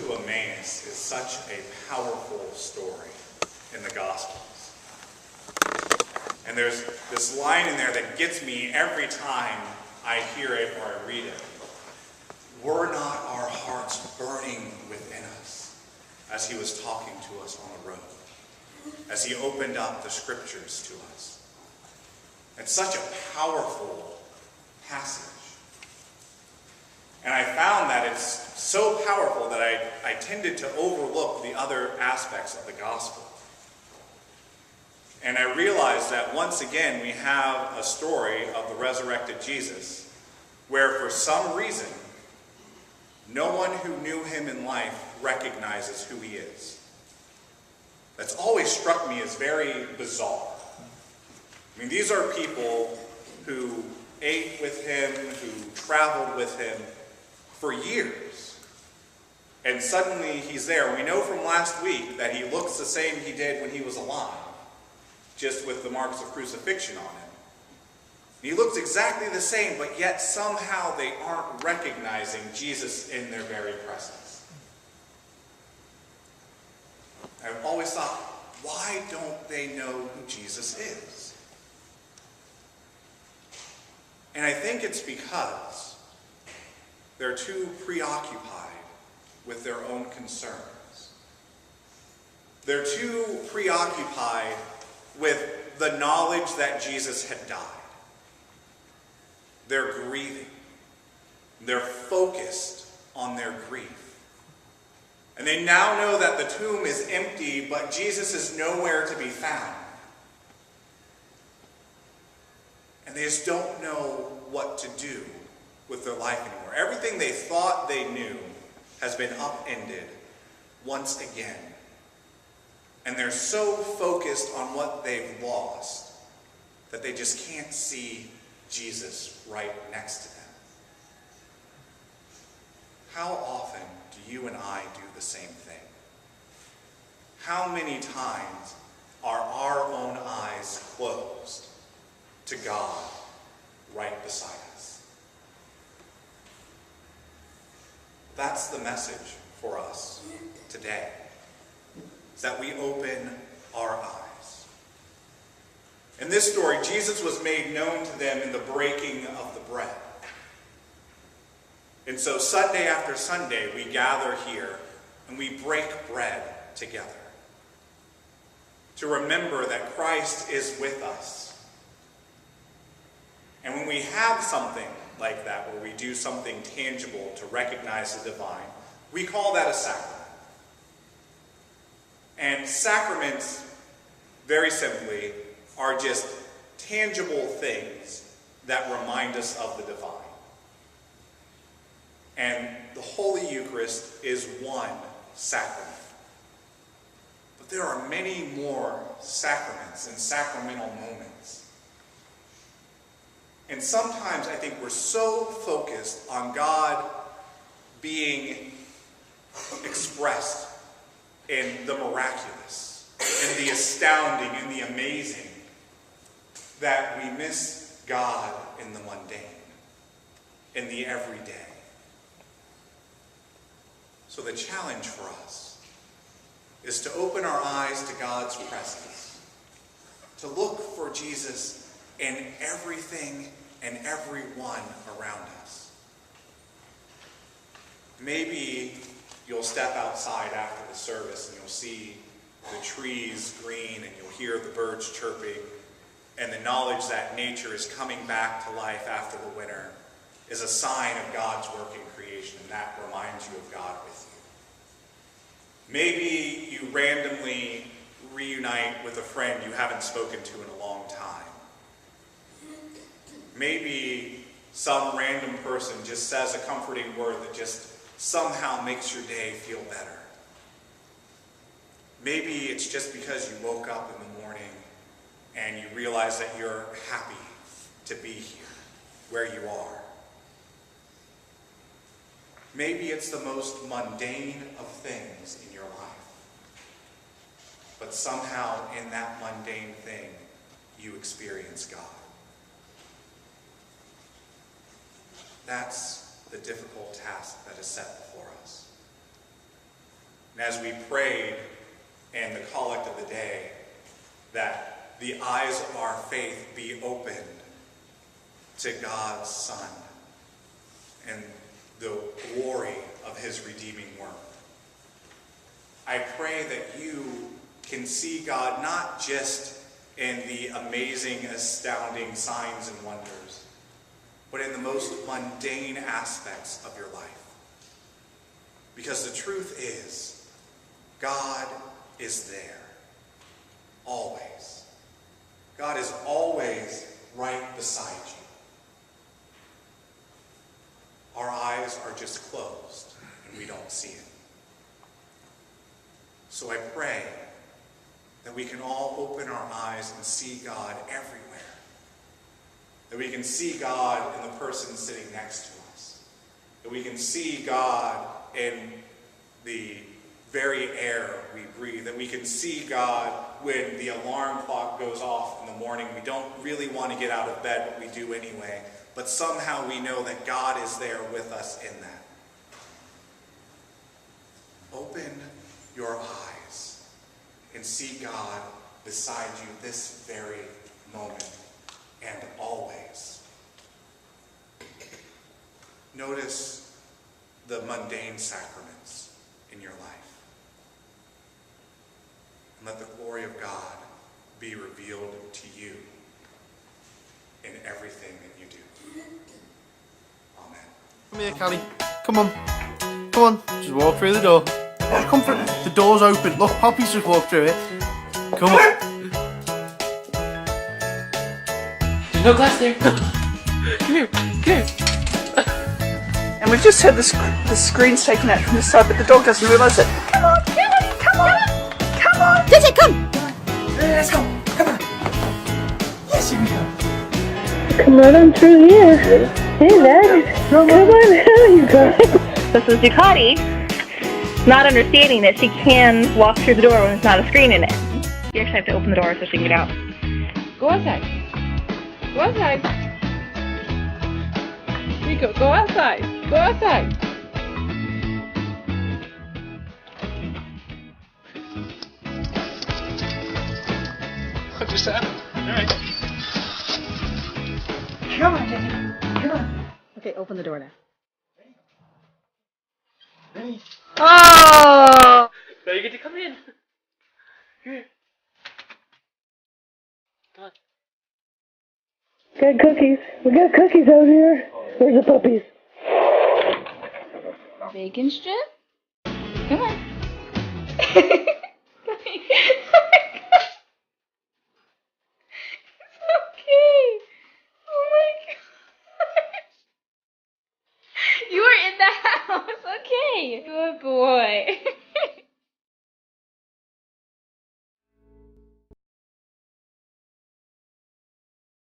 to Emmaus is such a powerful story in the Gospels. And there's this line in there that gets me every time I hear it or I read it. Were not our hearts burning within us as he was talking to us on the road, as he opened up the scriptures to us? It's such a powerful passage. And I found that it's so powerful that I tended to overlook the other aspects of the gospel. And I realized that once again we have a story of the resurrected Jesus where for some reason no one who knew him in life recognizes who he is. That's always struck me as very bizarre. I mean, these are people who ate with him, who traveled with him for years. And suddenly he's there. We know from last week that he looks the same he did when he was alive, just with the marks of crucifixion on him. He looks exactly the same, but yet somehow they aren't recognizing Jesus in their very presence. I've always thought, why don't they know who Jesus is? And I think it's because they're too preoccupied with their own concerns. They're too preoccupied with the knowledge that Jesus had died. They're grieving. They're focused on their grief. And they now know that the tomb is empty, but Jesus is nowhere to be found. And they just don't know what to do with their life anymore. Everything they thought they knew has been upended once again. And they're so focused on what they've lost that they just can't see Jesus right next to them. How often do you and I do the same thing? How many times are our own eyes closed to God right beside us? That's the message for us today, is that we open our eyes. In this story, Jesus was made known to them in the breaking of the bread. And so Sunday after Sunday, we gather here and we break bread together to remember that Christ is with us. And when we have something like that, where we do something tangible to recognize the divine, we call that a sacrament. And sacraments, very simply, are just tangible things that remind us of the divine. And the Holy Eucharist is one sacrament. But there are many more sacraments and sacramental moments. And sometimes I think we're so focused on God being expressed in the miraculous, in the astounding, in the amazing, that we miss God in the mundane, in the everyday. So the challenge for us is to open our eyes to God's presence, to look for Jesus in everything and everyone around us. Maybe you'll step outside after the service and you'll see the trees green and you'll hear the birds chirping, and the knowledge that nature is coming back to life after the winter is a sign of God's work in creation, and that reminds you of God with you. Maybe you randomly reunite with a friend you haven't spoken to in a long time. Maybe some random person just says a comforting word that just somehow makes your day feel better. Maybe it's just because you woke up in the morning and you realize that you're happy to be here, where you are. Maybe it's the most mundane of things in your life. But somehow in that mundane thing, you experience God. That's the difficult task that is set before us. And as we prayed in the collect of the day, that the eyes of our faith be opened to God's Son and the glory of his redeeming work. I pray that you can see God not just in the amazing, astounding signs and wonders, but in the most mundane aspects of your life. Because the truth is, God is there, always. God is always right beside you. Our eyes are just closed, and we don't see it. So I pray that we can all open our eyes and see God everywhere. That we can see God in the person sitting next to us. That we can see God in the very air we breathe. That we can see God when the alarm clock goes off in the morning. We don't really want to get out of bed, but we do anyway. But somehow we know that God is there with us in that. Open your eyes and see God beside you this very moment and always. Notice the mundane sacraments in your life. And let the glory of God be revealed to you in everything that you do. Amen. Come here, Callie. Come on. Come on. Just walk through the door. Just come through. The door's open. Look, Poppy's just walked through it. Come on. There's no glass there. Come here. Come here. And we've just had the screen's taken out from this side, but the dog doesn't realise it. Come on, Kelly, come on, come on. Vincent, come. Let's go, come on. Yes, here we go. Come right on through here. Hey, Dad. Come on, how you guys? This is Ducati, not understanding that she can walk through the door when there's not a screen in it. You actually have to open the door so she can get out. Go outside. Go outside. Rico, go outside. Go outside. What just happened? Alright. Come on, Jenny, come on. Okay, open the door now. Ready? Oh! Now you get to come in. Here. Come on. Got cookies. We got cookies out here. Where's the puppies? Bacon strip? Come on. It's okay. Oh my gosh. You were in the house. Okay. Good boy.